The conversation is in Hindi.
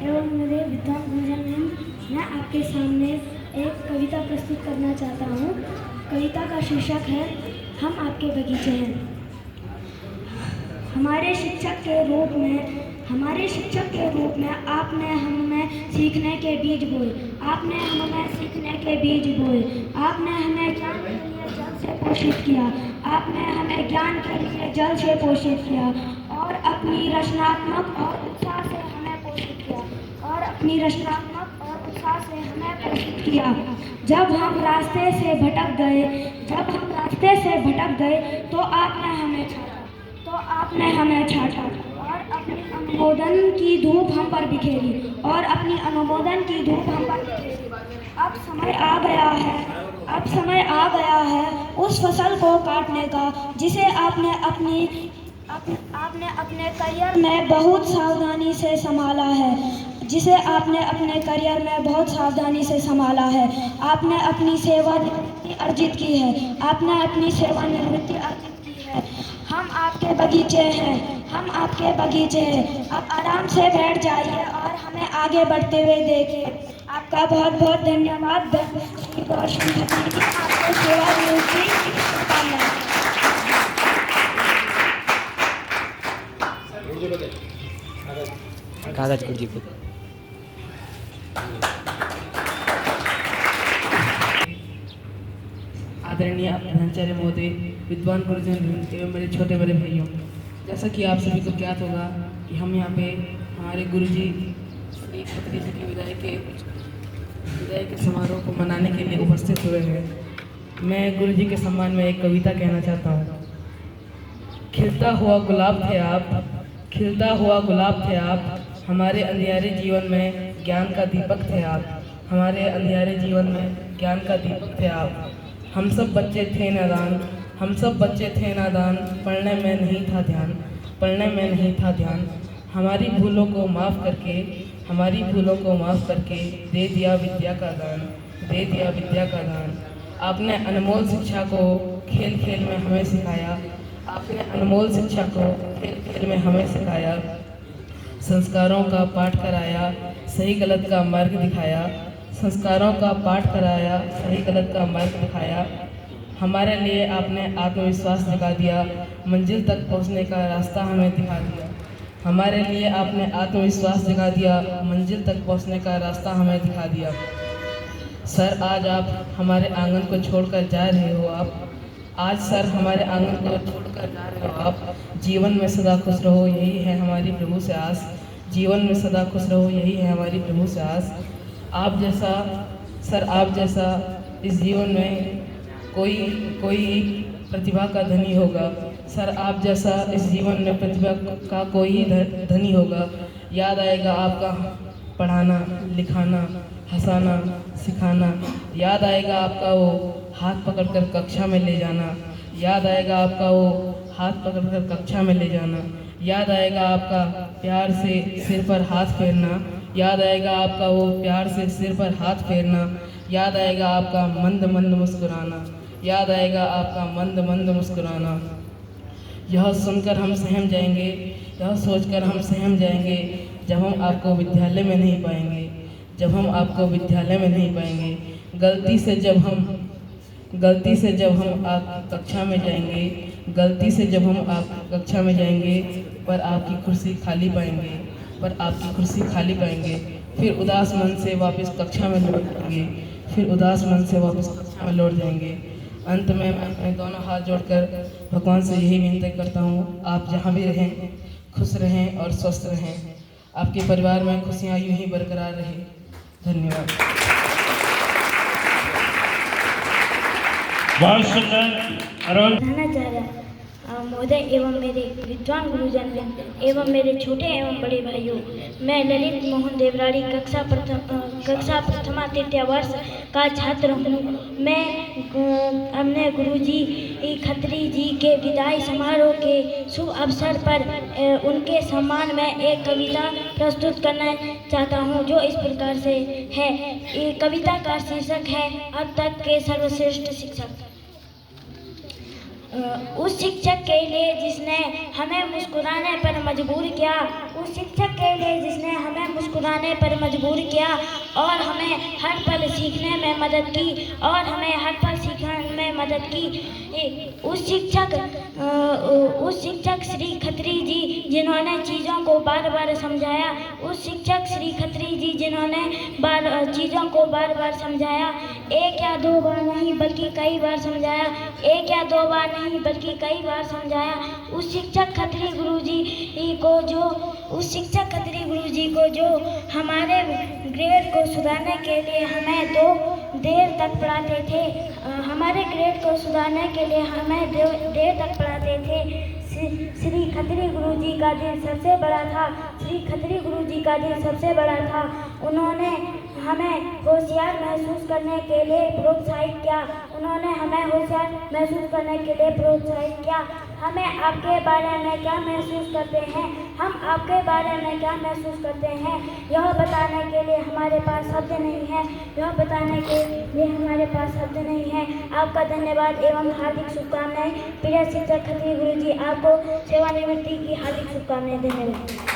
एवं मेरे विद्वान गुरुजन, मैं आपके सामने एक कविता प्रस्तुत करना चाहता हूँ। कविता का शीर्षक है हम आपके बगीचे हैं। हमारे शिक्षक के रूप में आपने हमें सीखने के बीज बोए। आपने हमें सीखने के बीज बोए। आपने हमें ज्ञान के लिए जल से पोषित किया। आपने हमें ज्ञान के लिए जल से पोषित किया और अपनी रचनात्मक और उत्साह से हमें पोषित किया और अपनी रचनात्मक और उत्साह से हमें पोषित किया। जब हम रास्ते से भटक गए तो आपने हमें छाटा और अपनी अनुमोदन की धूप हम पर बिखेरी। अब समय आ गया है उस फसल को काटने का जिसे आपने अपने करियर में बहुत सावधानी से संभाला है। आपने अपनी सेवानिवृत्ति अर्जित की है। हम आपके बगीचे हैं। अब आराम से बैठ जाइए और हमें आगे बढ़ते हुए देखिए। आपका बहुत बहुत धन्यवाद। श्री रोशन खत्री जी, आपको सेवानिवृत्ति शुभकामनाएं। कागज कुर्जी को आदरणीय प्रधानाचार्य महोदय, विद्वान गुरुजन एवं मेरे छोटे बड़े भाइयों, जैसा कि आप सभी को ज्ञात होगा कि हम यहाँ पे हमारे गुरुजी श्री खत्री जी की विदाई के समारोह को मनाने के लिए उपस्थित हुए हैं। मैं गुरुजी के सम्मान में एक कविता कहना चाहता हूँ। खिलता हुआ गुलाब थे आप, हमारे अंधियारे जीवन में ज्ञान का दीपक थे आप। हम सब बच्चे थे नादान, पढ़ने में नहीं था ध्यान। हमारी भूलों को माफ़ करके दे दिया विद्या का दान। आपने अनमोल शिक्षा को खेल खेल में हमें सिखाया। संस्कारों का पाठ कराया, सही गलत का मार्ग दिखाया। हमारे लिए आपने आत्मविश्वास जगा दिया, मंजिल तक पहुंचने का रास्ता हमें दिखा दिया। सर, आज आप हमारे आंगन को छोड़कर जा रहे हो आप। जीवन में सदा खुश रहो, यही है हमारी प्रभु से आस। आप जैसा इस जीवन में कोई प्रतिभा का धनी होगा। याद आएगा आपका पढ़ाना, लिखाना, हंसाना, सिखाना। याद आएगा आपका वो हाथ पकड़कर कक्षा में ले जाना। याद आएगा आपका प्यार से सिर पर हाथ फेरना। याद आएगा आपका मंद मंद मुस्कुराना। यह सोचकर हम सहम जाएंगे जब हम आपको विद्यालय में नहीं पाएंगे। गलती से जब हम आप कक्षा में जाएंगे पर आपकी कुर्सी खाली पाएंगे। फिर उदास मन से वापस कक्षा में लौट जाएंगे। अंत में मैं दोनों हाथ जोड़कर भगवान से यही विनती करता हूँ, आप जहाँ भी रहें खुश रहें और स्वस्थ रहें। आपके परिवार में खुशियाँ यूं ही बरकरार रहे। धन्यवाद। बहुत सुंदर। महोदय एवं मेरे विद्वान गुरुजन एवं मेरे छोटे एवं बड़े भाइयों, मैं ललित मोहन देवराड़ी कक्षा प्रथमा तृतीय वर्ष का छात्र हूँ। मैं अपने गुरुजी खत्री जी के विदाई समारोह के शुभ अवसर पर उनके सम्मान में एक कविता प्रस्तुत करना चाहता हूँ, जो इस प्रकार से है। कविता का शीर्षक है अब तक के सर्वश्रेष्ठ शिक्षक। उस शिक्षक के लिए जिसने हमें मुस्कुराने पर मजबूर किया, उस शिक्षक के लिए जिसने हमें मुस्कुराने पर मजबूर किया और हमें हर पल सीखने में मदद की और हमें हर पल सीखने में मदद की। उस शिक्षक श्री खत्री जी जिन्होंने चीज़ों को बार बार समझाया, उस शिक्षक श्री खत्री जी जिन्होंने चीज़ों को बार बार समझाया, एक या दो बार नहीं बल्कि कई बार समझाया, एक या दो बार नहीं बल्कि कई बार समझाया। उस शिक्षक खत्री गुरुजी को जो हमारे ग्रेड को सुधारने के लिए हमें देर तक पढ़ाते थे, हमारे ग्रेड को सुधारने के लिए हमें देर तक पढ़ाते थे। श्री खत्री गुरुजी का दिन सबसे बड़ा था, श्री खत्री गुरुजी का दिन सबसे बड़ा था। उन्होंने हमें होशियार महसूस करने के लिए प्रोत्साहित किया, उन्होंने हमें होशियार महसूस करने के लिए प्रोत्साहित किया। हमें आपके बारे में क्या महसूस करते हैं, हम आपके बारे में क्या महसूस करते हैं, यह बताने के लिए हमारे पास शब्द नहीं है, यह बताने के लिए हमारे पास शब्द नहीं है। आपका धन्यवाद एवं हार्दिक शुभकामनाएं। प्रिय शिक्षक खत्री गुरुजी, आपको सेवानिवृत्ति की हार्दिक शुभकामनाएं। धन्यवाद।